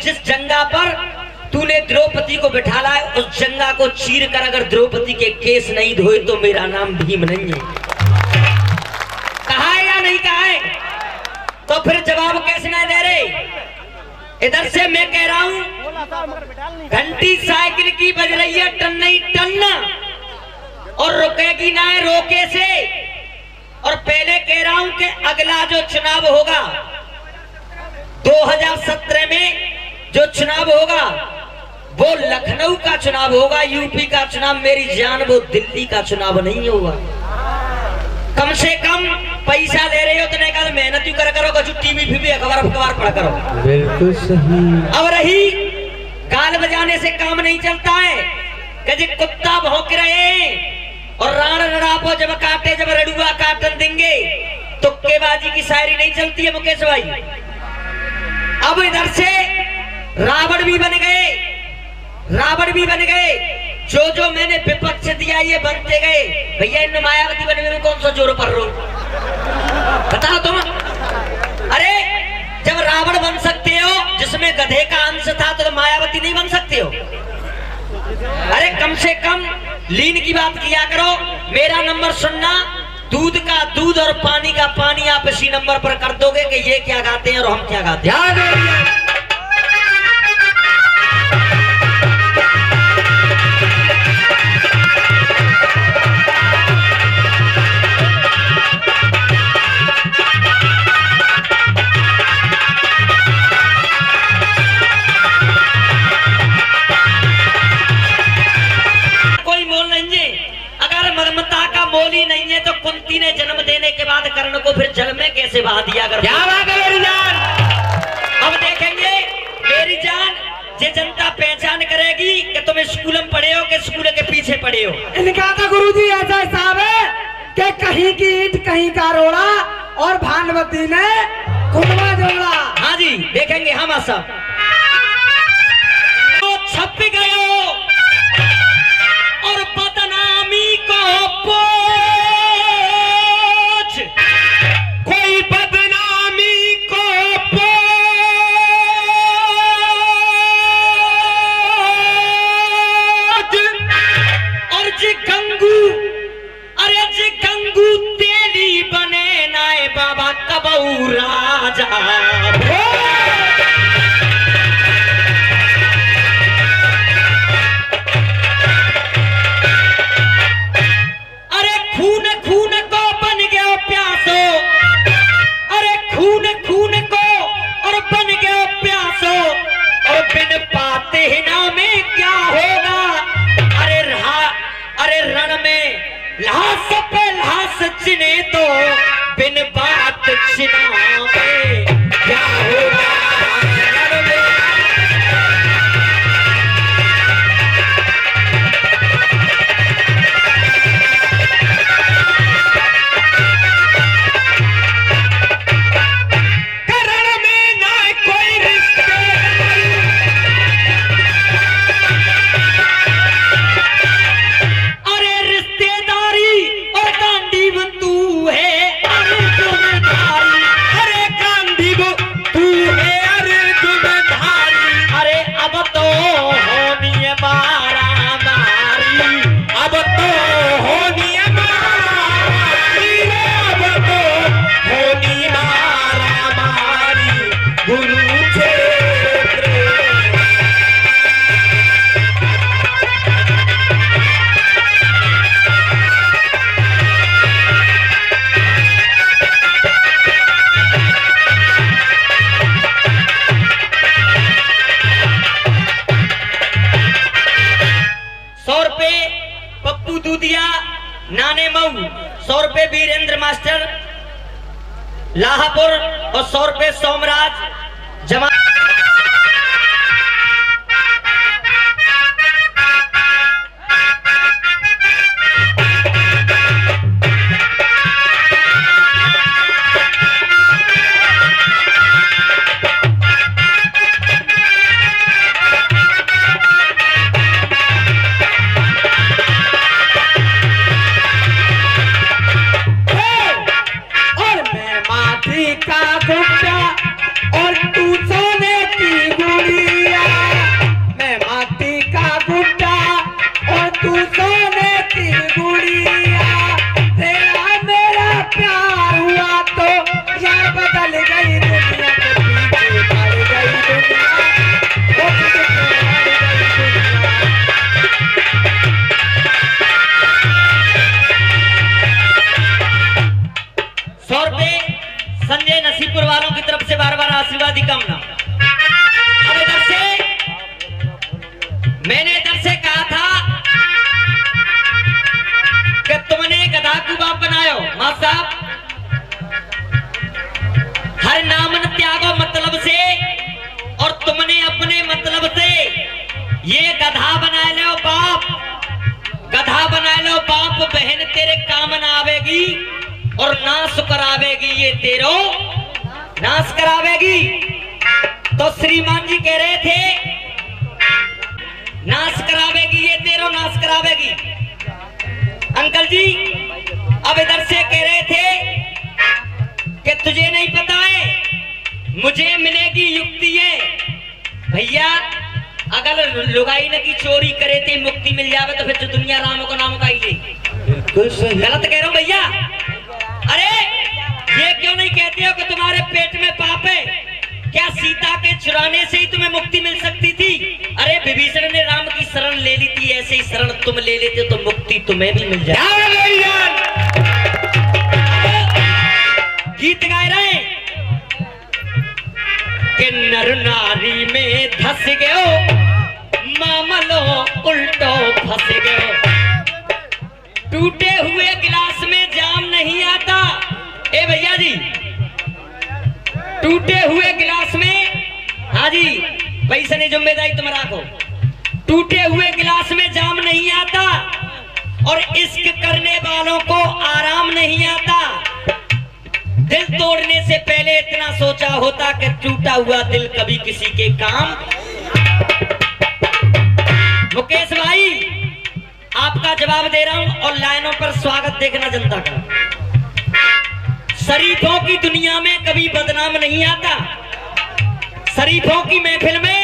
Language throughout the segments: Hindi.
जिस जंगा पर तूने द्रौपदी को बिठा लाए उस जंगा को चीर कर अगर द्रौपदी के केस नहीं धोए तो मेरा नाम भीम नहीं है। कहा है या नहीं कहा है? तो फिर जवाब कैसे नहीं दे रहे? इधर से मैं कह रहा हूं घंटी साइकिल की बज रही है टन नहीं टन, और रुकेगी ना रोके से। और पहले कह रहा हूं कि अगला जो चुनाव होगा 2017 में जो चुनाव होगा वो लखनऊ का चुनाव होगा, यूपी का चुनाव मेरी जान वो दिल्ली का चुनाव नहीं होगा। कम से कम पैसा दे रहे हो तो नहीं कहा मेहनत कर करो, कुछ टीवी भी अखबार पढ़ा करो। बिल्कुल सही। अब रही गाल बजाने से काम नहीं चलता है कि कुत्ता भौंक रहे और राण रड़ापो जब काटे जब रड़ुआ काटन देंगे तुक्केबाजी की शायरी नहीं चलती है मुकेश भाई। अब इधर से रावण भी बन गए, जो मैंने विपक्ष दिया ये बनते गए। भैया इन मायावती बनने में कौन सा जोर पर रो बताओ तुम। अरे जब रावण बन सकते हो जिसमें गधे का अंश था तो मायावती नहीं बन सकते हो? अरे कम से कम लीन की बात किया करो। मेरा नंबर सुनना, दूध का दूध और पानी का पानी आप इसी नंबर पर कर दोगे कि ये क्या गाते हैं और हम क्या गाते हैं। मोली नहीं है तो कुंती ने जन्म देने के बाद कर्ण को फिर जल में कैसे बहा दिया? अगर क्या बात है मेरी जान। अब देखेंगे मेरी जान, ये जनता पहचान करेगी कि तुम स्कूल में पढ़े हो कि स्कूल के पीछे पढ़े हो। इनका तो गुरुजी ऐसा हिसाब है कि कहीं की ईंट कहीं का रोड़ा और भानुमती ने कुंडवा जोड़ा। हाँ जी देखेंगे हम सब तो छप गए और बदनामी को पोछ, कोई बदनामी को पोछ। और जी गंगू, अरे जी गंगू तेली बने नाए बाबा कबऊ राजा। लाश पे लाश चिने तो बिन बात चिना में क्या होगा? नाने मऊ 100 रुपए वीरेंद्र मास्टर लाहापुर और 100 रुपए सोमराज जमा। और ये गधा बना लो बाप, गधा बना लो बाप, बहन तेरे काम न आवेगी और नाश करावेगी, ये तेरो नाश करावेगी। तो श्रीमान जी कह रहे थे नाश करावेगी, ये तेरो नाश करावेगी। अंकल जी अब इधर से कह रहे थे कि तुझे नहीं पता है मुझे मिलेगी युक्ति है। भैया अगर लुगाई ने की चोरी करे थे मुक्ति मिल जावे तो फिर तो दुनिया राम को नाम का ही ले। गलत कह रहा हूं भैया? अरे ये क्यों नहीं कहते हो कि तुम्हारे पेट में पाप है? क्या सीता के चुराने से ही तुम्हें मुक्ति मिल सकती थी? अरे विभीषण ने राम की शरण ले ली थी, ऐसे ही शरण तुम ले लेते तो मुक्ति तुम्हें भी मिल जाए। गीत गाए रहे कि नर नारी में धस गयो मामलो उल्टो फंस गयो। टूटे हुए गिलास में जाम नहीं आता। ए भैया जी टूटे हुए गिलास में, हाँ जी पैसा नहीं जिम्मेदारी तुम रखो। टूटे हुए गिलास में जाम नहीं आता और इश्क करने वालों को आराम नहीं आता। दिल तोड़ने से पहले इतना सोचा होता कि टूटा हुआ दिल कभी किसी के काम। मुकेश भाई आपका जवाब दे रहा हूं और लाइनों पर स्वागत देखना जनता का। शरीफों की दुनिया में कभी बदनाम नहीं आता, शरीफों की महफिल में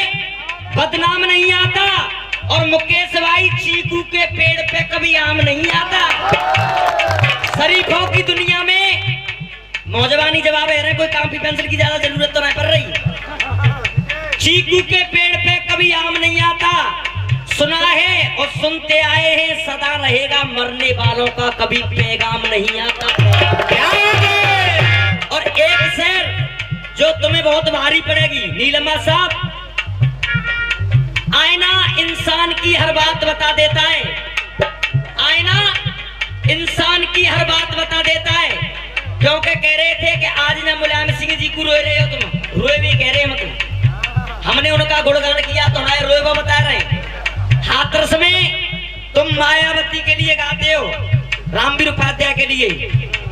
बदनाम नहीं आता। और मुकेश भाई चीकू के पेड़ पे कभी आम नहीं आता। शरीफों की दुनिया में नौजवानी जवाब है, कोई कॉपी पेंसिल की ज्यादा जरूरत तो नहीं पड़ रही। चीकू के पेड़ पे कभी आम नहीं आता। सुना है और सुनते आए हैं सदा रहेगा, मरने वालों का कभी पैगाम नहीं आता। क्या और एक शेर जो तुम्हें बहुत भारी पड़ेगी नीलमा साहब। आईना इंसान की हर बात बता देता है, आईना इंसान की हर बात बता देता है। क्योंकि कह रहे थे कि आज ना मुलायम सिंह जी को रोए रहे हो तुम, रोए भी कह रहे हैं मतलब। हमने उनका गुणगान किया तो हमारे रोए वो बता रहे हैं। हाथरस में तुम मायावती के लिए गाते हो, रामवीर उपाध्याय के लिए।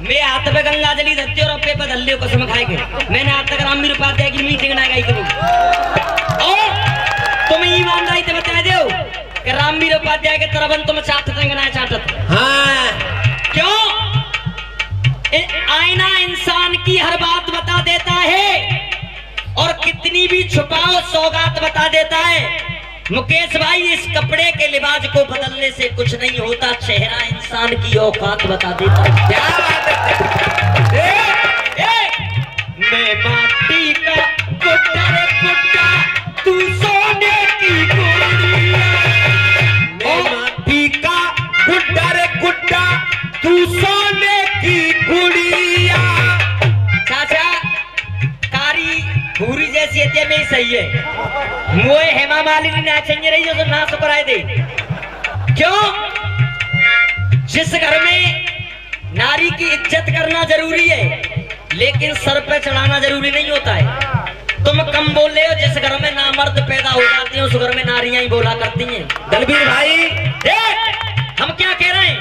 मैं हाथ पे गंगा जली धरती और अपने पे धल्ले कसम खाएंगे। मैंने आज तक रामवीर उपाध्याय की मीटिंग ना गाई कभी। और तुम ईमानदारी से बता दो कि रामवीर उपाध्याय के तरफ तुम चाटत ना चाटत। हाँ क्यों? आईना इंसान की हर बात बता देता है और कितनी भी छुपाओ सौगात बता देता है। मुकेश भाई इस कपड़े के लिबास को बदलने से कुछ नहीं होता, चेहरा इंसान की औकात बता देता है। क्या बात है? मैं माटी का गुड्डा रे गुड्डा, तू सोने की गुड़िया। मैं माटी का गुड्डा रे गुड्डा, तू सोने की गुड़िया। चाचा कारी भूरी जैसी हत्या में ही सही है। मोए हेमा मालिनी नाचेंगे रही जो ना सुकराए दे। क्यों? जिस घर में नारी की इज्जत करना जरूरी है लेकिन सर पे चढ़ाना जरूरी नहीं होता है। तुम कम बोल रहे हो, जिस घर में नामर्द पैदा हो जाते हैं उस घर में नारियां ही बोला करती हैं। दलबीर भाई देख हम क्या कह रहे हैं।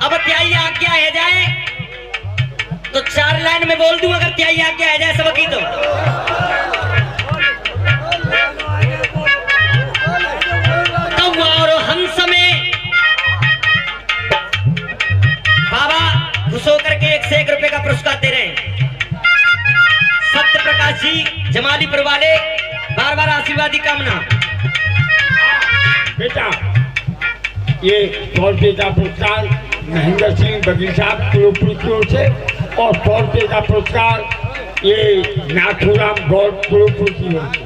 अब त्याई आज्ञा है जाए तो 4 लाइन में बोल दूं, अगर त्याई आज्ञा है जाए सबकी तो। कौवा और हंस में बाबा खुश होकर के 1 से 1 रुपए का पुरस्कार दे रहे हैं। सत्य प्रकाश जी जमालीपुर वाले, बार बार आशीर्वादी कामना। बेटा ये 100 रुपये का पुरस्कार महेंद्र सिंह बघेल साहब कुलपुर की ओर से और 100 रुपये का पुरस्कार ये नाथुराम गौड़ कुलपुर की ओर से।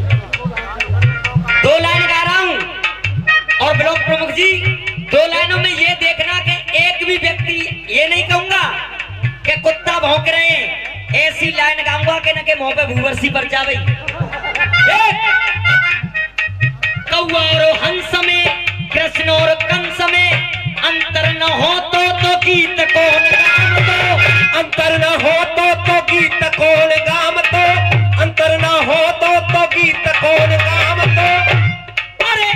2 लाइन गा रहा हूं और ब्लॉक प्रमुख जी 2 लाइनों में ये देखना कि एक भी व्यक्ति ये नहीं कहूंगा कि कुत्ता भौंक रहे हैं। ऐसी लाइन गाऊंगा कि न के मुंह पे भूवर्सी पर जावे। कौवा और हंस में कृष्ण और कंस में अंतर न हो तो गीत कौन गाम तो। अंतर न हो तो गीत कौन गाम तो। अंतर न हो तो गीत कौन गाम तो। अरे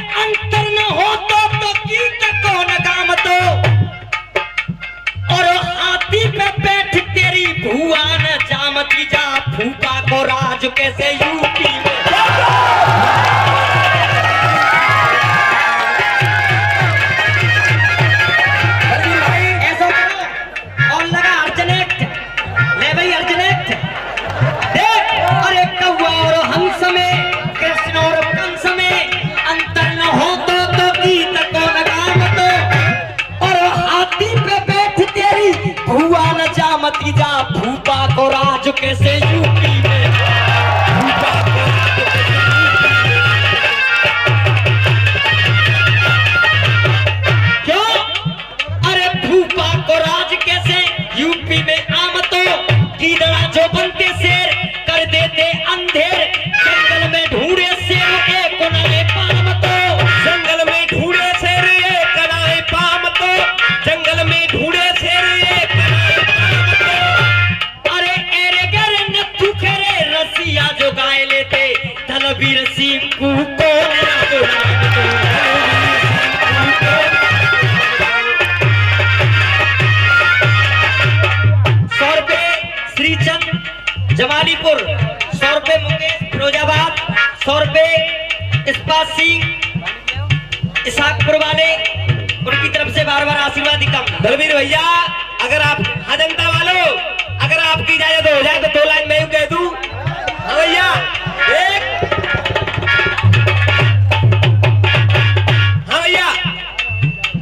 कैसे यूपी में। ऐसा करो और लगा अर्जनेट, ले भाई अर्जनेट देख। अरे कौवा और हंस में, कृष्ण और कंस में अंतर न हो तो गीत को लगाम तो। और हाथी पे बैठ तेरी भुआ न जामती जा, भूपा को राज कैसे यूपी में। भूपा को राज कैसे क्यों? अरे भूपा को राज कैसे यूपी में आम तो। गीदड़ा जो बनते शेर कर देते अंधेर, जंगल में ढूंढे शेर एक नए पाम तो। जंगल में ढूंढे शेर एक कनाए पाम तो, जंगल में ढूंढे शेर एक कनाए पाम तो। अरे एरे गरे नथु खेरे रसिया जो गाय लेते, धनवीर सिंह को जमालीपुर 100 रुपए, मुकेश फिरोजाबाद 100 रुपए, इस्पात सिंह इसाकपुर वाले उनकी तरफ से बार बार आशीर्वाद कम। दलवीर भैया अगर आप जनता वालों अगर आपकी इजाजत हो जाए तो 2 लाइन मैं यूं कह दूं। हाँ भैया एक, हाँ भैया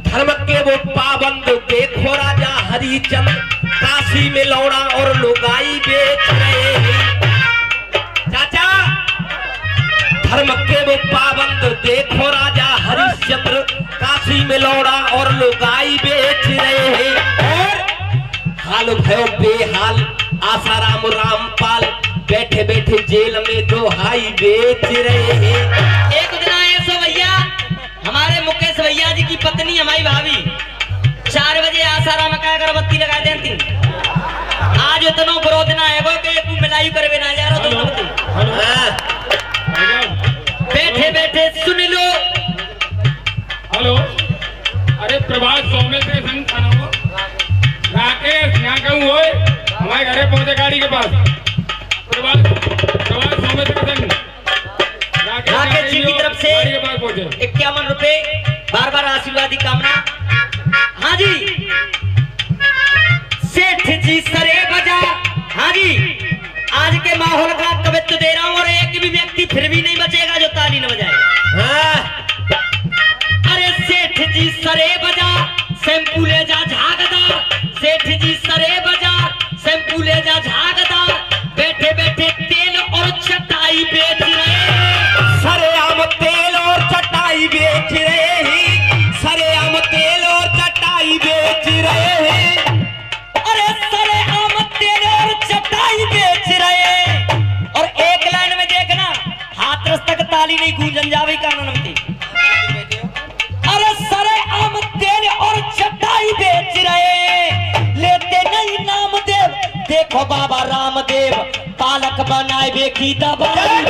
धर्म के वो पाबंद देखो राजा हरिचंद, काशी में लौड़ा और लुगाई बेच रहे हैं। चाचा धर्म के वो पाबंद देखो राजा हरिश्चंद्र, काशी में लौड़ा और लुगाई बेच रहे हैं। और हाल भयो बेहाल आसाराम रामपाल, बैठे बैठे जेल में दोहाई बेच रहे हैं। एक दिन आए सो भैया हमारे मुकेश भैया जी की पत्नी हमारी भाभी 4 बजे आसाराम का अगरबत्ती लगा देती। आज इतना विरोध ना है कि तू मिलाई करवे ना जा रहा तो बैठे बैठे सुन लो। हेलो, अरे प्रभात सौम्य से संग खाना हो राकेश यहाँ कहूँ हो हमारे घरे पहुंचे गाड़ी के पास। प्रभात सौम्य से संग राकेश जी की तरफ से 51 रुपए, बार बार आशीर्वाद की कामना। हाँ जी सेठ जी सरे बजा। हाँ जी आज के माहौल का कवित्व दे रहा हूँ और एक भी व्यक्ति फिर भी नहीं बचेगा जो ताली न बजाए। हाँ। अरे सेठ जी सरे बजा, शैम्पू ले जा झागदा। सेठ जी सरे बजा, शैम्पू ले जा झागदा। बैठे बैठे तेल और चटाई बेच रहे, सरेआम तेल और चटाई बेच रहे हैं। सरेआम तेल और चटाई बेच रहे हैं। अरे सरेआम तेल और चटाई बेच रहे हैं। और एक लाइन में देखना हाथरस तक ताली नहीं गूंजन जावे कानून में। अरे सरेआम तेल और चटाई बेच रहे, लेते नहीं नाम देव। देखो बाबा रामदेव पालक बनाए बेकी दबाई।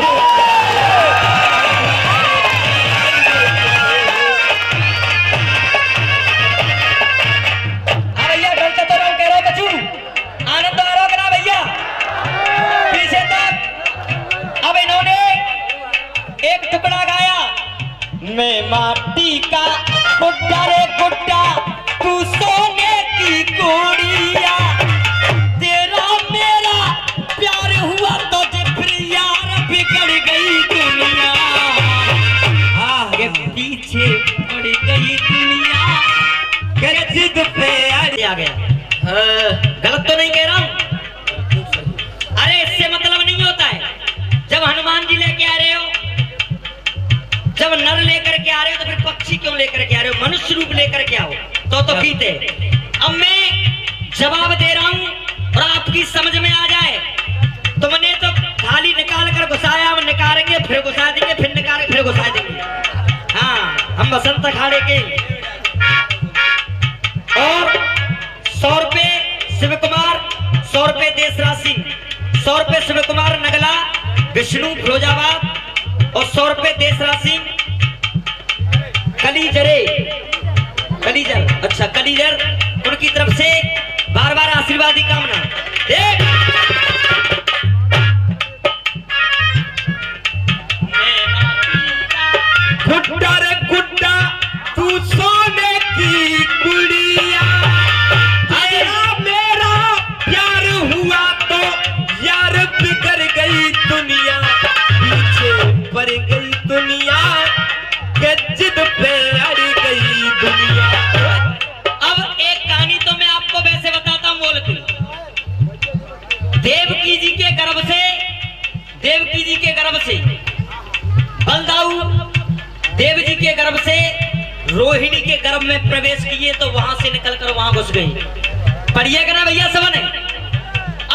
भैया डरते तो रहो, कह रहे बच्चू आनंद आ रहा ना भैया पीछे तक। अब इन्होंने एक टुकड़ा गाया, मैं माटी का गुड्डा रे गुड्डा तू सोने की गुड़िया, तेरा मेरा प्यार हुआ तो फिर यार बिगड़ गई दुनिया। आगे पीछे पड़ गई दुनिया, जिद पे आ गया। हाँ, गलत तो नहीं कह रहा हूं। अरे इससे मतलब नहीं होता है जब हनुमान जी लेके आ रहे हो, जब नर लेकर के आ रहे हो तो फिर पक्षी क्यों लेकर के आ रहे हो? मनुष्य रूप लेकर के आओ तो पीते। अब मैं जवाब दे रहा हूं और आपकी समझ में आ जाए। तुमने तो थाली निकाल कर घुसाया, हम निकालेंगे फिर घुसा देंगे, फिर निकालेंगे फिर घुसा देंगे। हाँ हम बसंत अखाड़े के। और 100 रुपए शिव कुमार, 100 रुपए देशराज सिंह, 100 रुपए शिव कुमार नगला विष्णु फिरोजाबाद और 100 रुपए देशराज सिंह कलीजर। अच्छा कलीजर उनकी तरफ से बार बार आशीर्वाद की कामना। देव जी के गर्भ से रोहिणी के गर्भ में प्रवेश किए तो वहां से निकलकर वहां घुस गई। पढ़िएगा ना भैया सब ने।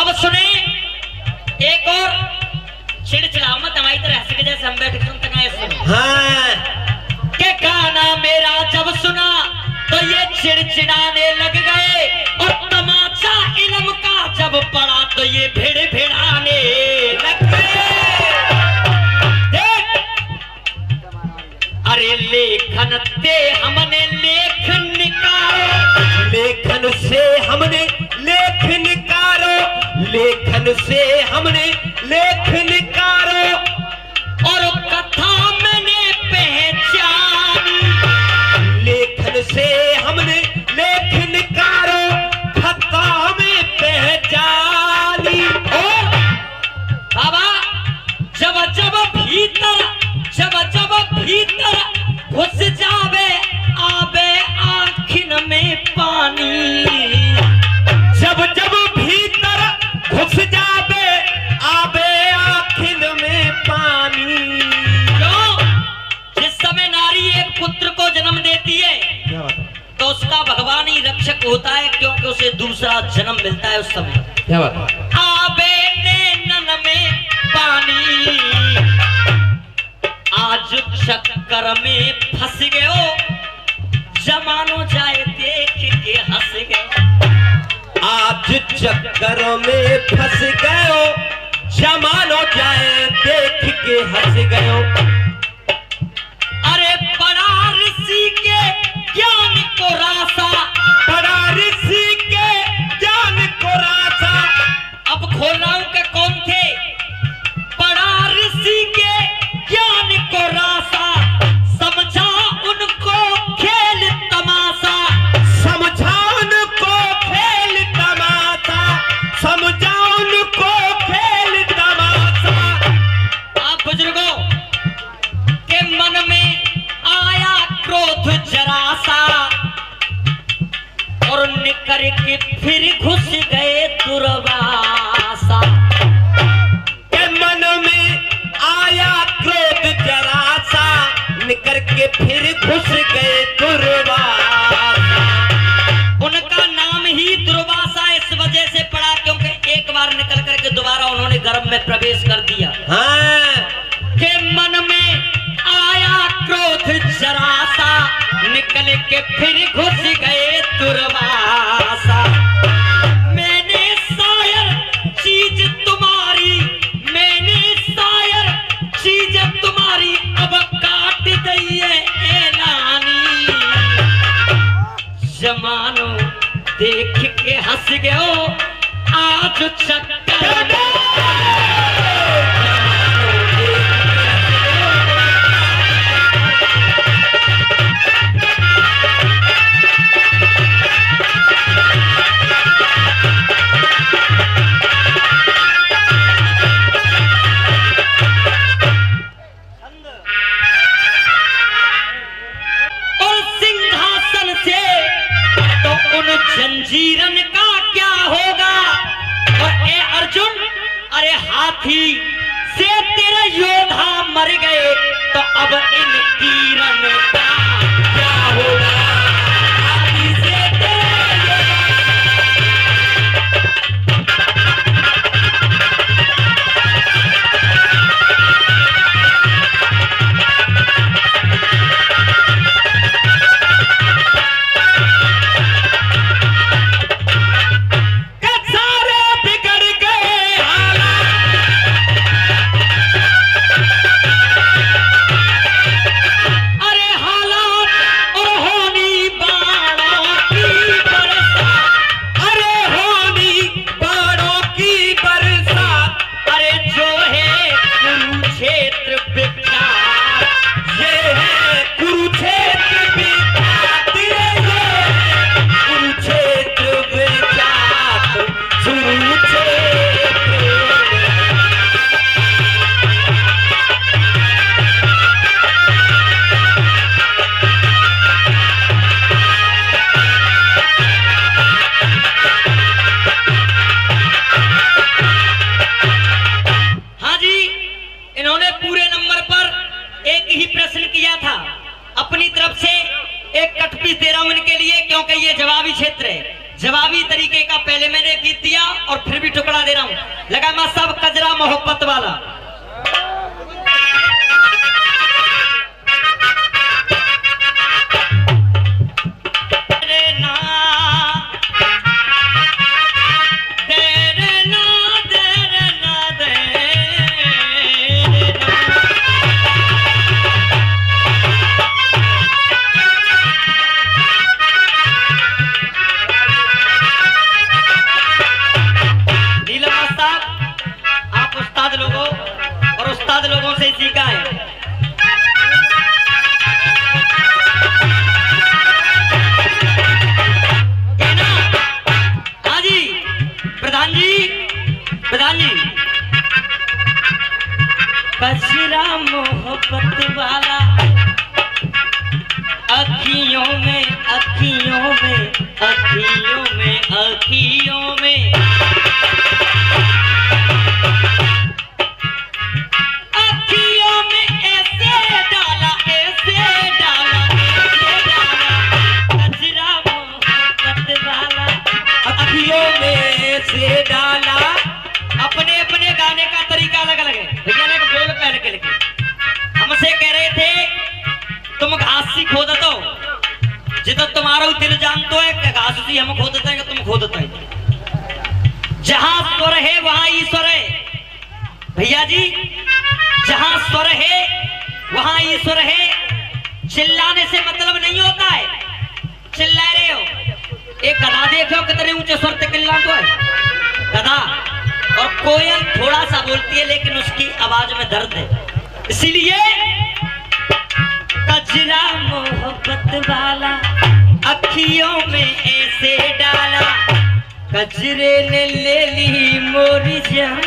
अब सुने एक और चिड़चिड़ा मत हमारी तरह हंस के जैसे हम बैठ के सुनते हैं। सुनो हाँ के गाना मेरा जब सुना तो ये चिड़चिड़ाने लग गए और तमाचा इल्म का जब पड़ा तो ये भेड़ भेड़ाने लग गए। अरे लेखन ते हमने लेख निकालो, लेखन से हमने लेख निकालो, लेखन से हमने लेख निकालो, और कथा मैंने पहचानी, लेखन से हमने लेख निकालो, कथा में पहचानी। ओ बाबा जब जब भीतर घुस जावे आवे आँखिन में पानी, जब जब भीतर घुस जावे आवे आँखिन में पानी। क्यों? जिस समय नारी एक पुत्र को जन्म देती है तो उसका भगवान ही रक्षक होता है, क्योंकि उसे दूसरा जन्म मिलता है उस समय। क्या बात? आवे नैनन में पानी, आज चक्कर में फंस गए हो, जमानो जाए देख के हंस गए। आज चक्कर में फंस गए हो, जमानो जाए देख के हंस गए हो। अरे बड़ा ऋषि के ज्ञान को रासा, बड़ा ऋषि के ज्ञान को रासा। अब खोल रहा हूं कि कौन थे। बड़ा ऋषि के ज्ञान को रासा, समझा उनको खेल तमाशा, समझा उनको खेल तमाशा, समझा उनको खेल तमाशा। आप बुजुर्गों के मन में आया क्रोध जरा सा और निकर के फिर घुस गए दुर्वासा। के मन में आया क्रोध जरा सा, निकर के फिर घुस गए दुर्वासा। उनका नाम ही दुर्वासा इस वजह से पड़ा क्योंकि एक बार निकल करके दोबारा उन्होंने गर्भ में प्रवेश कर दिया। हाँ के मन में आया क्रोध जरा सा, निकल के फिर घुस गए दुर्वासा। मैंने शायर चीज तुम्हारी, मैंने शायर चीज तुम्हारी अब काट दी है ऐलानी। जमानो देख के हंस गए हो, आज चक्कर में जंजीरन का क्या होगा। और ए अर्जुन, अरे हाथी से तेरे योद्धा मर गए तो अब इन कीरन का क्या होगा। हाथी से तेरे अरे हालात और ही प्रश्न किया था, अपनी तरफ से एक कटपीस दे रहा हूं इनके लिए, क्योंकि ये जवाबी क्षेत्र है। जवाबी तरीके का पहले मैंने गीत दिया और फिर भी टुकड़ा दे रहा हूं। लगा मैं सब कजरा मोहब्बत वाला। लोगों से सीखा है। कहना, हाँ जी प्रधान जी, प्रधान जी। कचरा मोहब्बत वाला अखियों में, अखियों में, अखियों में, अखियों में से डाला। अपने अपने गाने का तरीका अलग अलग है। भैया ने बोल पहले के लिखे हमसे कह रहे थे तुम घास सी खो देते हो जितना तुम्हारा दिल जानतो है कि घास सी हम खो देते हैं कि तुम खो देते हैं। जहां स्वर है वहां ईश्वर है भैया जी, जहां स्वर है वहां ईश्वर है। चिल्लाने से मतलब नहीं होता है। चिल्ला रहे हो, एक गधा देखो कितने ऊंचे स्वर पे चिल्ला तो है गधा, और कोयल थोड़ा सा बोलती है लेकिन उसकी आवाज में दर्द है। इसीलिए कजरा मोहब्बत वाला अखियों में ऐसे डाला, कजरे ने ले ली मोरी जान।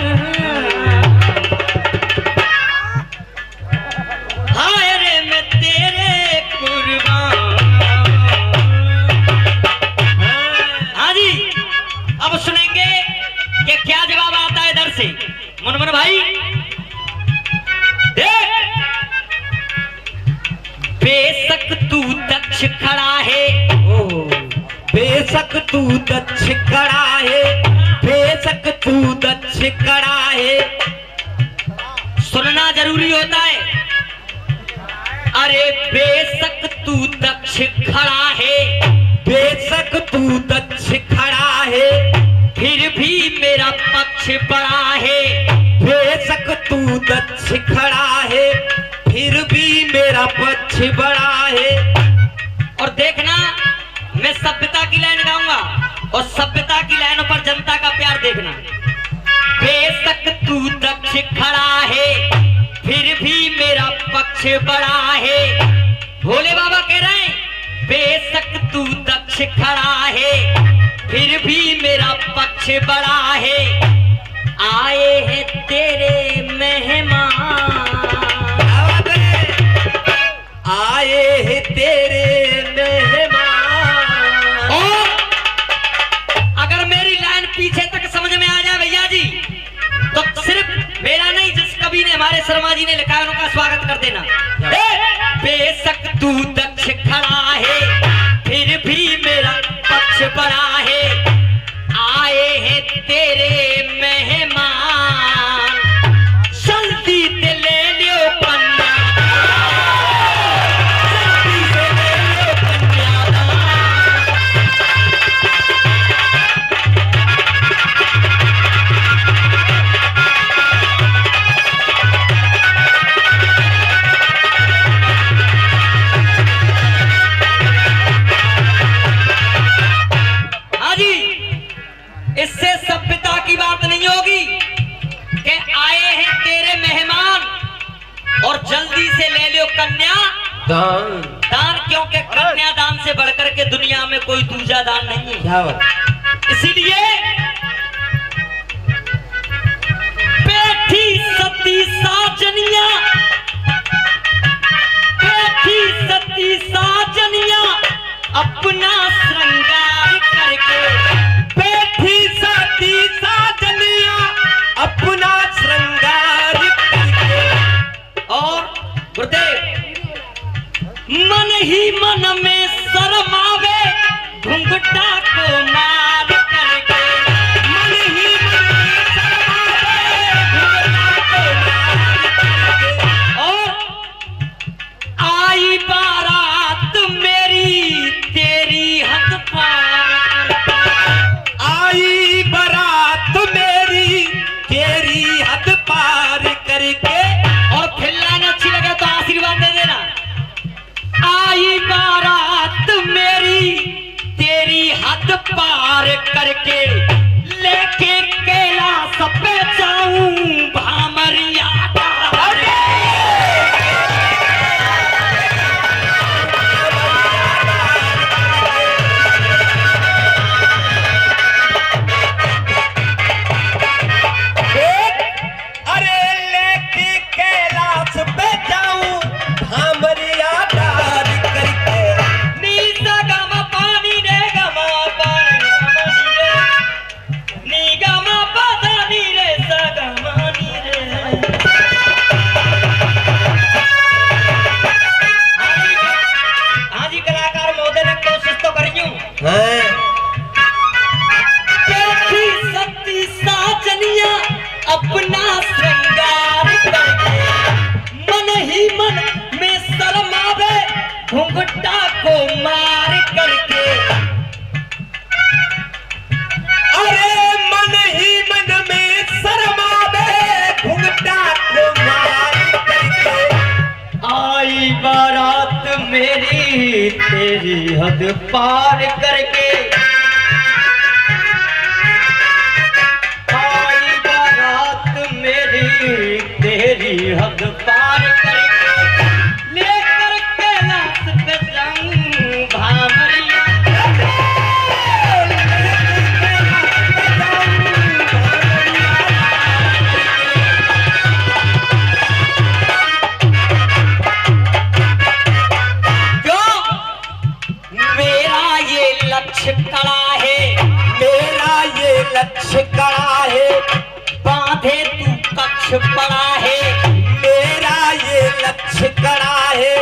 हाय रे मैं तेरे कुर्बान। अब सुनेंगे कि क्या जवाब आता है इधर से। मनमन भाई देख, बेशक तू दक्ष खड़ा है, ओ बेशक तू दक्ष खड़ा है, बेशक तू दक्ष खड़ा है। सुनना जरूरी होता है। अरे बेशक तू दक्ष खड़ा है, बेशक तू दक्ष खड़ा है, फिर भी मेरा पक्ष बड़ा है। बेशक तू दक्ष खड़ा है, फिर भी मेरा पक्ष बड़ा है। और देखना मैं सभ्यता की लाइन गाऊंगा और सभ्यता की लाइनों पर जनता का प्यार देखना। बेशक तू दक्ष खड़ा है, फिर भी मेरा पक्ष बड़ा है। भोले बाबा कह रहे हैं बेशक तू दक्ष खड़ा है, फिर भी मेरा पक्ष बड़ा है। आए हैं तेरे मेहमान, आए हैं तेरे मेहमान। और अगर मेरी लाइन पीछे तक समझ में आ जाए भैया जी, तो सिर्फ मेरा नहीं, जिस कवि ने हमारे शर्मा जी ने लिखा है उनका स्वागत कर देना। बेशक तू दक्ष खड़ा है, फिर भी मेरा पक्ष बड़ा है। आए हैं तेरे मेहमान, जल्दी से ले लो कन्या, जल्दी से ले लो कन्यादान। इससे सभ्यता की बात नहीं होगी कि आए हैं तेरे मेहमान और जल्दी से ले लो कन्या दान। दान क्योंकि कन्या दान से बढ़कर के दुनिया में कोई दूसरा दान नहीं है। इसीलिए बैठी सती साजनिया, बैठी सती साजनिया अपना श्रृंगार करके, बैठी सती साजनिया अपना श्रृंगार करके। और गुरुदेव मन ही मन में शर्मावे घुंघटा को मार करके, मन ही मन में शर्मावे घुंघटा को मार करके। और आई बारात मेरी तेरी हद पार करके, आई बारात मेरी तेरी हद पार करके। और फिर लाइन अच्छी लगे तो आशीर्वाद दे देना। आई बारात मेरी तेरी हद पार करके, लेके कैलाश पे जाऊं भामरिया डार। अरे लेके कैलाश पे जाऊं भामरिया डार करके। नी सा गा मा पानी रे गा मा पानी रे, नी गा मा पा धा नी रे सा गा मा नी रे। हाँ जी कलाकार महोदय ने कोशिश तो करी हूँ। हाँ बैठी सती साजनिया अपना श्रृंगार करके, मन ही मन में शर्मावे घुंघटा को मार करके। अरे मन ही मन में शर्मावे घुंघटा को मार करके। आई बारात मेरी तेरी हद पार करके, आई बारात मेरी तेरी हद पार करके, लेकर कैलाश पे जाऊं भामरिया। मेरा ये लक्ष्य कड़ा है, मेरा ये लक्ष्य कड़ा है, बांधे तू कक्ष पड़ा है। मेरा ये लक्ष्य कड़ा है,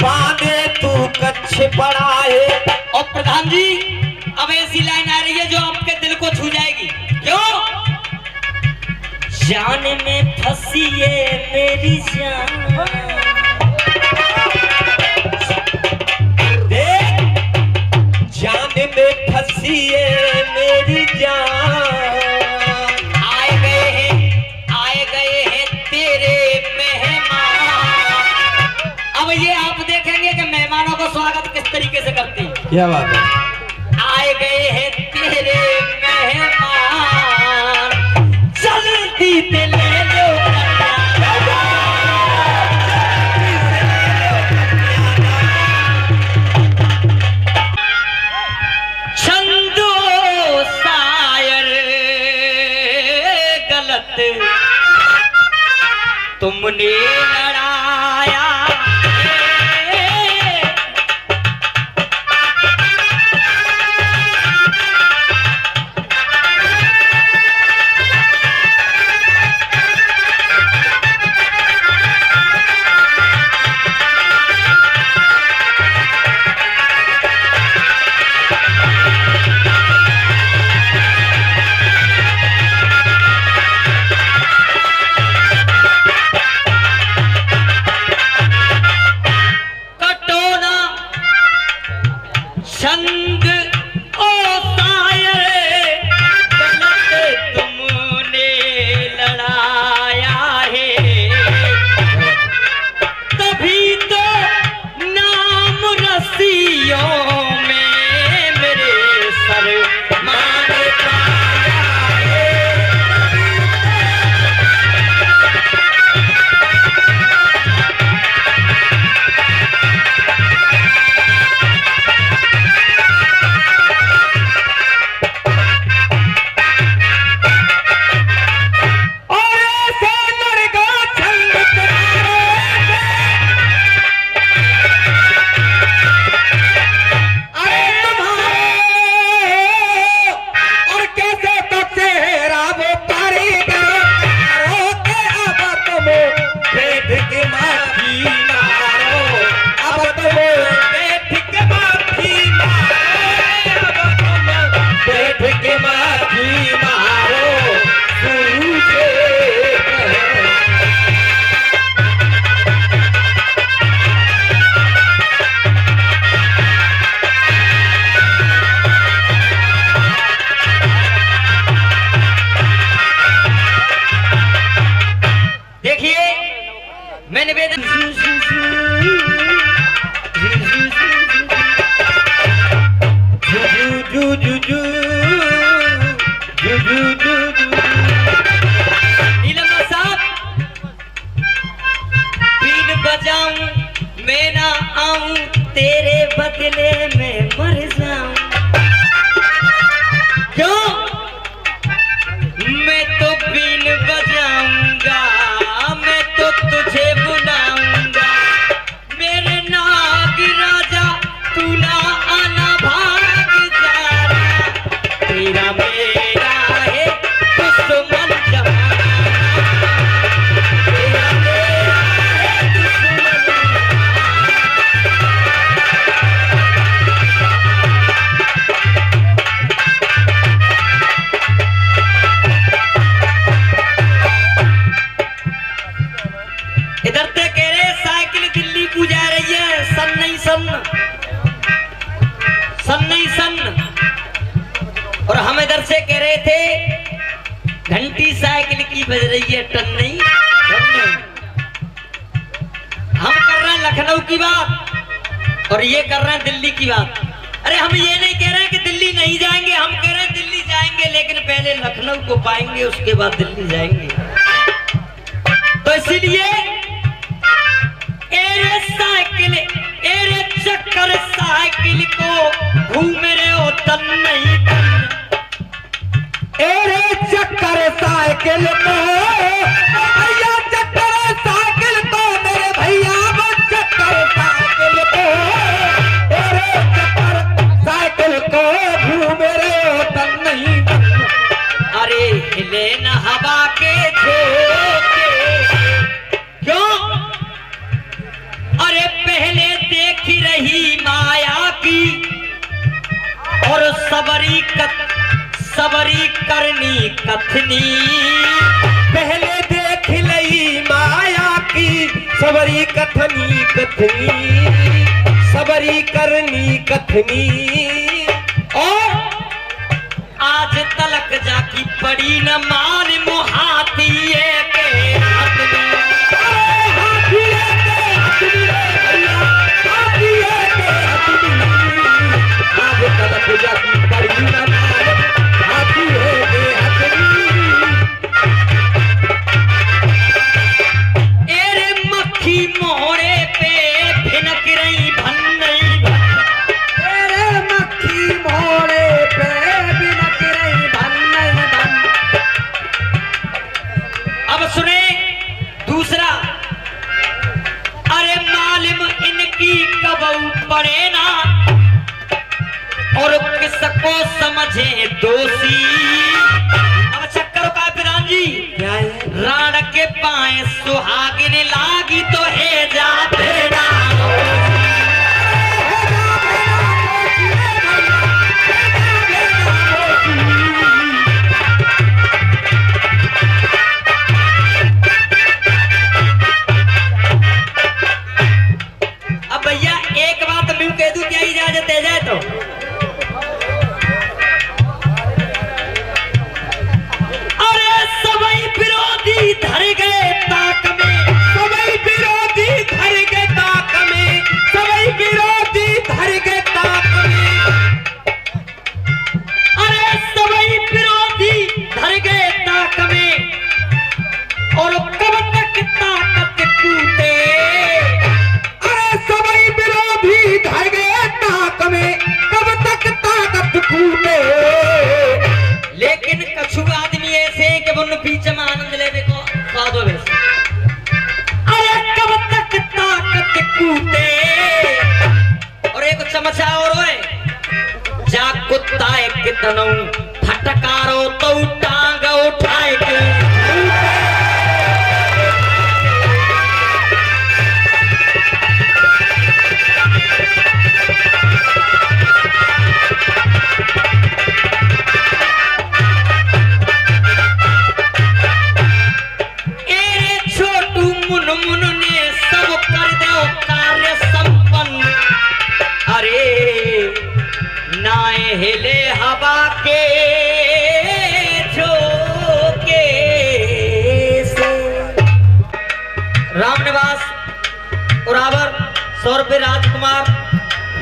बांधे तू कच्छ पड़ा है। और प्रधान जी अब ऐसी लाइन आ रही है जो आपके दिल को छू जाएगी। क्यों? जान में फंसी है मेरी जान, देख जान में फंसी है मेरी जान। आए गए हैं तेरे मेहमान। अब ये आप देखेंगे कि मेहमानों का स्वागत किस तरीके से करते हैं। क्या बात है? आए गए हैं तेरे मेहमान, जल्दी से ले लो छंदो शायर गलत तुमने लड़ाया। आऊं तेरे बदले में मर जाऊं। क्यों? मैं तो बीन बजाऊंगा, मैं तो तुझे बुलाऊंगा, मेरे नाग राजा तू ना आना भाग जाना, तेरा मेरा है दुश्मन जमाना, तेरा मेरा है दुश्मन इधर से कह रहे साइकिल दिल्ली को जा रही है, सन नहीं सन। और हम इधर से कह रहे थे घंटी साइकिल की बज रही है, टन नहीं। हम कर रहे हैं लखनऊ की बात और ये कर रहे हैं दिल्ली की बात। अरे हम ये नहीं कह रहे हैं कि दिल्ली नहीं जाएंगे, हम कह रहे हैं दिल्ली जाएंगे लेकिन पहले लखनऊ को पाएंगे, उसके बाद दिल्ली जाएंगे। तो इसीलिए एरे साइकिल एरे चक्कर साइकिल को घूम रहे हो तन नहीं तन, एरे चक्कर साइकिल को भैया, चक्कर साइकिल को मेरे भैया, वो चक्कर साइकिल को, एरे चक्कर साइकिल को घूम रहे हो तन नहीं तन। अरे हिले न हवा के झोंके, क्यों? अरे पहले देखी रही माया की और सबरी करनी कथनी, पहले देख लई माया की सबरी कथनी सबरी करनी कथनी, और आज तलक जाकी पड़ी न मान मुहाती के आदमी। एरे मक्खी मोड़े पे भिनक रही भन नहीं भन, एरे मक्खी मोड़े पे भिनक रही भन नहीं भन। अब सुने दूसरा, अरे मालिम इनकी कबू पड़े ना और किसको समझे दोषी। अब चक्कर का पिरान जी क्या है? राण के पाए सुहागिन लागी तो है जाते ना, अब भैया एक बात मैं कह दूं, क्या इजाजत है जाए तो? अरे सबई विरोधी धर गए ताक में, सबई विरोधी धर गए ताक में, सबई विरोधी धर गए ताक में, अरे सबई विरोधी धर गए ताक में और कब तक ताकत कूटे। अरे सबई विरोधी धर गए ताक में, कब तक ताकत कूटे। लेकिन कछु आदमी ऐसे हैं कि उन बीच में आनंद लेवे को स्वाद होवे। अरे कब तक ताकत कूटे। और एक चमचा और है, जा कुत्ता एक कितनऊ फटकारो तो टांग उठाए के। मुन ने सब कर दो कार्य संपन्न, अरे नाए हिले हवा के झोंके से। रामनिवास उरावर 100 रुपये, राजकुमार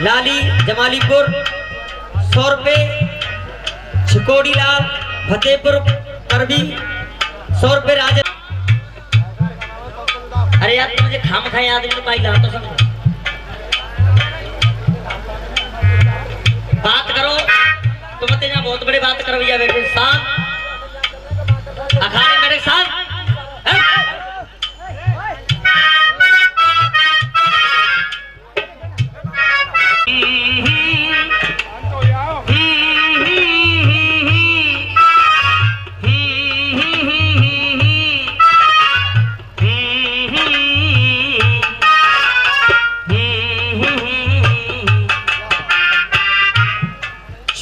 लाली जमालीपुर 100 रुपये, छिकोड़ी लाल फतेहपुर करबी 100 रुपये, राज। अरे यार मुझे खाम खाए आदमी पाई ला तो समझो।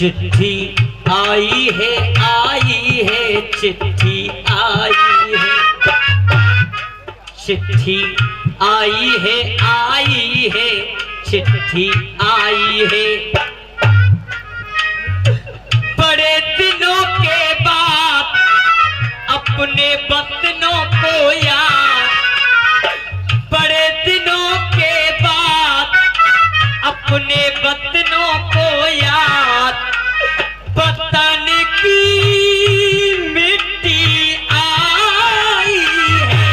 चिट्ठी आई है चिट्ठी आई है, चिट्ठी आई है चिट्ठी आई है। बड़े दिनों के बाद अपने वतनों को याद, बड़े दिनों के बाद अपने वतनों को याद, वतन की मिट्टी आई है।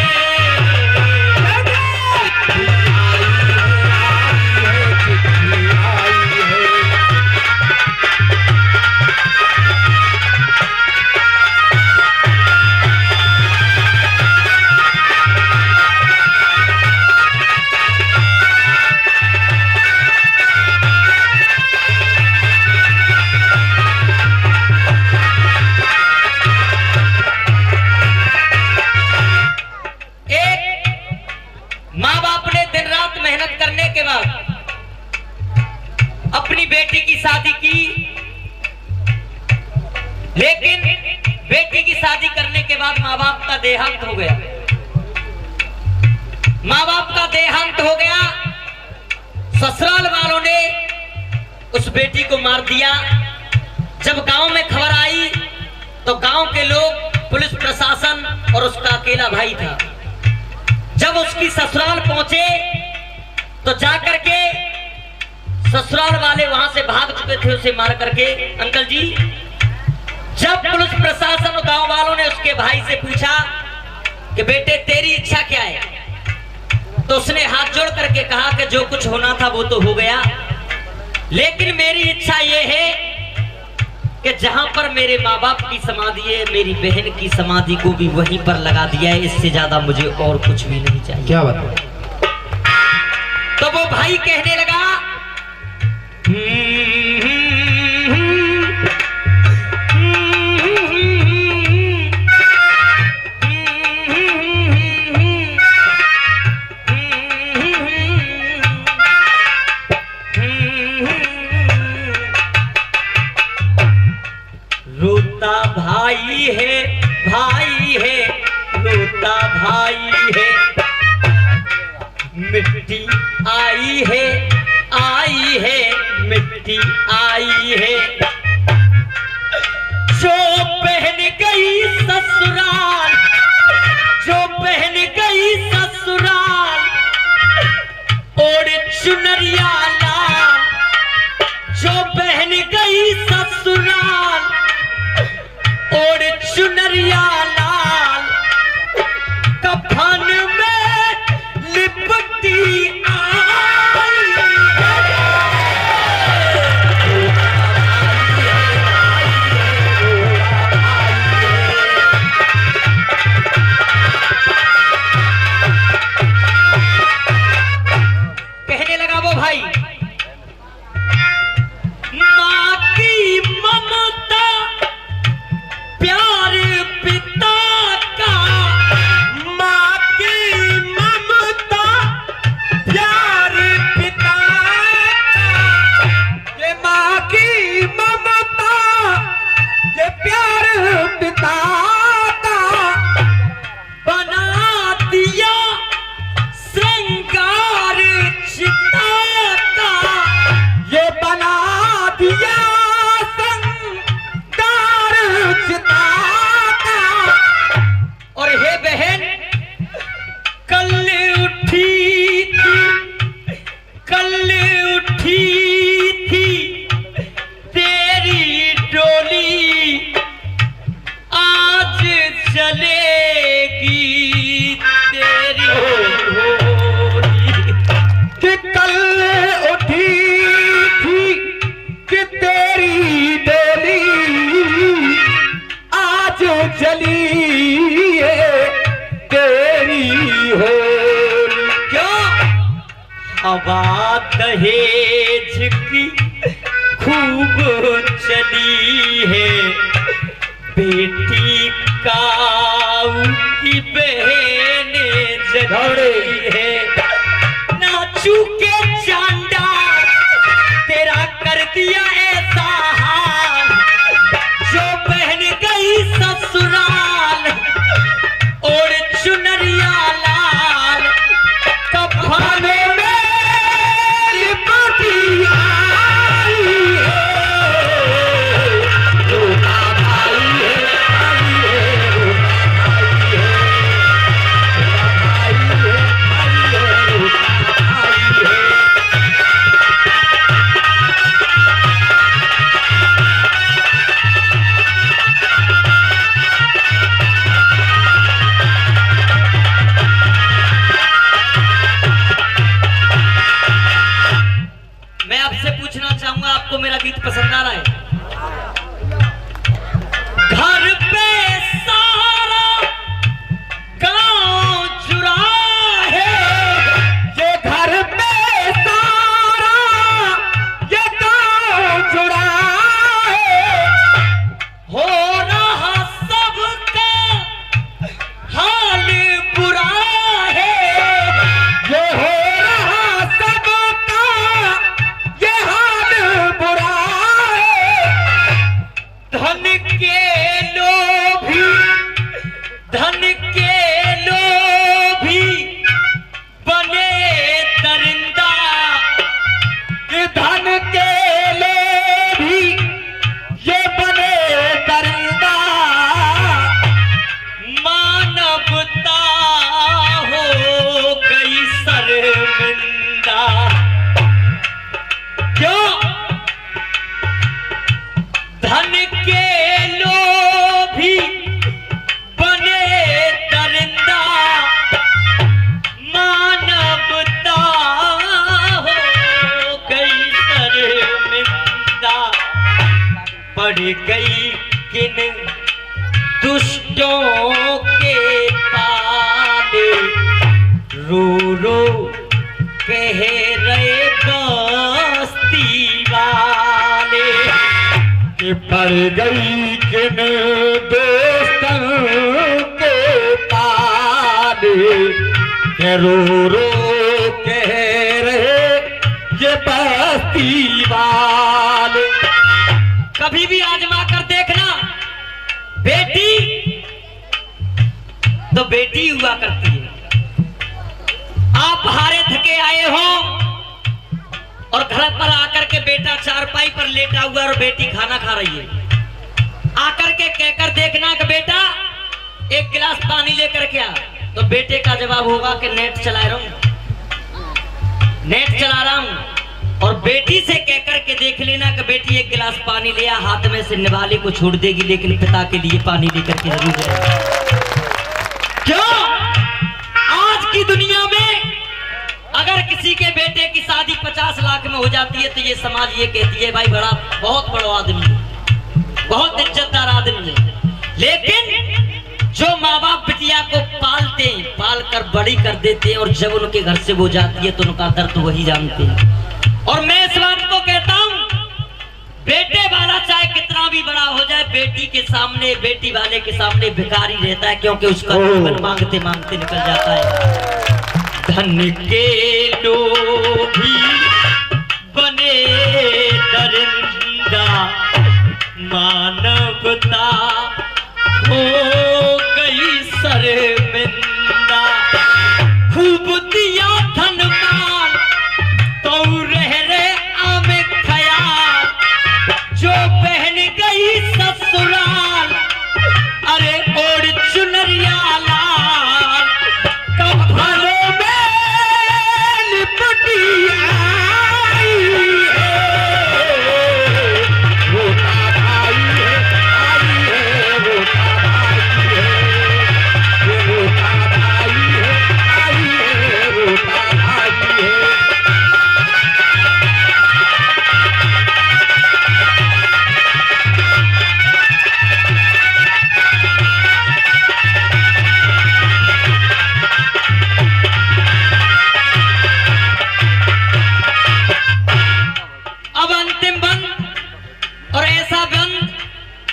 अपनी बेटी की शादी की, लेकिन बेटी की शादी करने के बाद माँ बाप का देहांत हो गया। माँ बाप का देहांत हो गया, ससुराल वालों ने उस बेटी को मार दिया। जब गांव में खबर आई तो गांव के लोग, पुलिस प्रशासन और उसका अकेला भाई था। जब उसकी ससुराल पहुंचे तो जाकर के ससुराल वाले वहां से भाग चुके थे उसे मार करके। अंकल जी, जब पुलिस प्रशासन और गांव वालों ने उसके भाई से पूछा कि बेटे तेरी इच्छा क्या है, तो उसने हाथ जोड़ करके कहा कि जो कुछ होना था वो तो हो गया, लेकिन मेरी इच्छा ये है कि जहां पर मेरे माँ बाप की समाधि है, मेरी बहन की समाधि को भी वहीं पर लगा दिया है। इससे ज्यादा मुझे और कुछ भी नहीं चाहिए। क्या बात है? तो वो भाई कहने लगा, रोता भाई है रोता भाई है, मिट्टी आई है मिट्टी आई है। जो बहन गई ससुराल, जो बहन गई ससुराल, और चुनरिया लाल, जो बहन गई ससुराल और चुनरिया लाल, कफन में लिपटी आई। कहने लगा वो भाई, माँ की ममता प्यार पिता का, माँ की ममता प्यार पिता का, ये माँ की ममता ये प्यार पिता का, बना दिया श्रृंगार चिता का, ये बना दिया संगार चिता का। और हे बहन, कल उठी थी तेरी डोली, आज चलेगी तेरी होली। कि कल उठी थी कि तेरी डोली, आज चली है तेरी होली। क्यों? हवा दहेज की खूब चली है, बेटी काऊ की बहन जड़ी है। नाचू के चांदा तेरा कर दिया ऐसा हाल, गीत पसंद आ रहा है? घर पे सारा गांव चुरा है, ये घर पे सारा ये गांव चुरा है, हो रहा सबका हाल बुरा है, ये हो रहा सबका ये हाल बुरा है। धन के लोभी, धन के लोभी बने दरिंदा, ये धन के लोभी ये बने दरिंदा, मानवता हो गई शर्मिंदा। क्यों? धन के लोभी बने दरिंदा, मानवता हो गई शर्मिंदा। पड़ गई किन दुष्टों के पाले, रो रो कह रहे बस्ती वाले, कि पड़ गई किन दोस्तों के पाले, के रो रो कह रहे ये बस्ती वाले। कभी भी आजमा कर देखना, बेटी तो बेटी हुआ करती है। आप हारे थके आए हो और घर पर आकर के बेटा चारपाई पर लेटा हुआ और बेटी खाना खा रही है, आकर के कहकर देखना कि बेटा एक गिलास पानी लेकर के आ, तो बेटे का जवाब होगा कि नेट चला रहा हूं, नेट चला रहा हूं। और बेटी से कहकर के देख लेना कि बेटी एक गिलास पानी लिया, हाथ में से निवाले को छोड़ देगी लेकिन पिता के लिए पानी लेकर के जरूर जाएगी। क्यों? आज की दुनिया में अगर किसी के बेटे की शादी 50 लाख में हो जाती है तो ये समाज ये कहती है भाई बड़ा बहुत बड़ा आदमी है, बहुत इज्जतदार आदमी है। लेकिन जो माँ बाप बिटिया को पालते हैं, पाल कर बड़ी कर देते हैं और जब उनके घर से वो जाती है तो उनका दर्द वही जानते हैं। और मैं इस बात को कहता हूं, बेटे वाला चाहे कितना भी बड़ा हो जाए, बेटी के सामने, बेटी वाले के सामने भिखारी रहता है, क्योंकि उसका जीवन मांगते मांगते निकल जाता है। धन के लोभी बने दरिंदा, मानवता हो गई शर्मिंदा। खूब दिया धन माल तो रह रहे आमे ख्याल, जो पहन गई ससुराल, अरे ओढ़ चुनरिया लाल, कफनों में लिपटी आई है, रोता भाई है, आई है, रोता भाई है, ये रोता भाई है, आई है, रोता भाई है। अब अंतिम बंद, और ऐसा बंद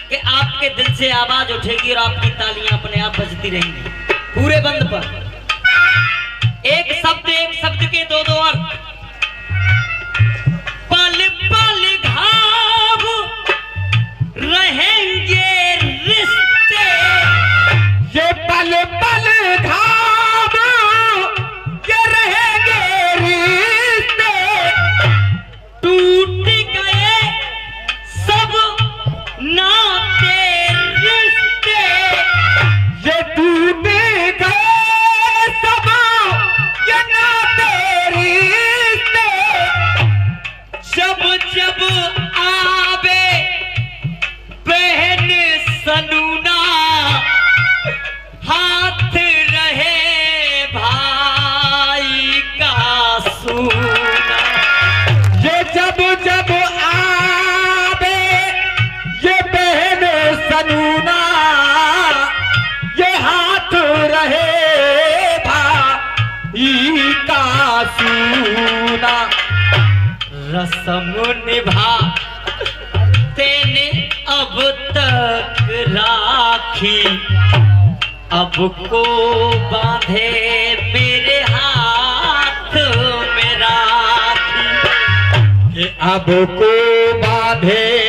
कि आपके दिल से आवाज उठेगी और आपकी तालियां अपने आप बजती रहेंगी पूरे बंद पर। एक शब्द के दो दो अर्थ। पल पल घाव रहेंगे रिश्ते, ये पल पल घाव ये रहेंगे रिश्ते, टूट गए सब नाते रिश्ते, ये टूट गए सब ये नाते रिश्ते, जब जब आवे बहन सनूना, हाथ रहे भाई का सूना। ये जब जब आ रस्म निभा तेने अब तक राखी, अब को बांधे मेरे हाथ में राखी, कि अब को बांधे